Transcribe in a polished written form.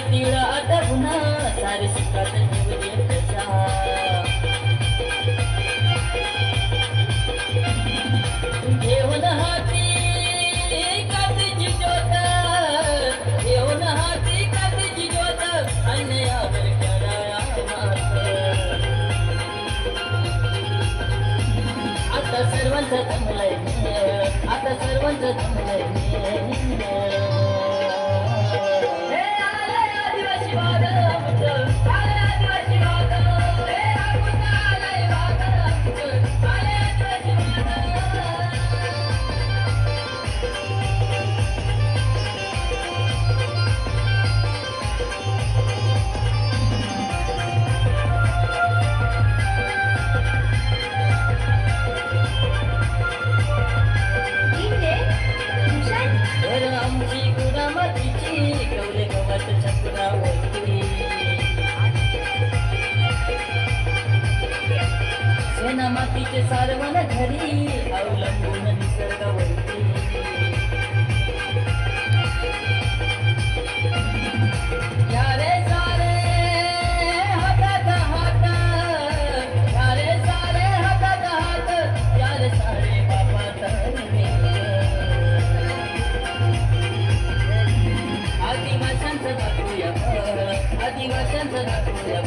तीळ आता पुन्हा सारे सुखात जीव देत घेऊन हाती कातीची ज्योत घेऊन हाती कातीची ज्योत अन्यायावर कराया आता सर्वांचं जमलंय आता सर्वांचं जमलंय मातीचे सारवण घरी अवलंबून निसर्गावरती यारे सारे हातात हात यारे सारे हातात हात यारे सारे बापात आदिवाशांचं दाखवूया आदिवाशांचं दाखवूया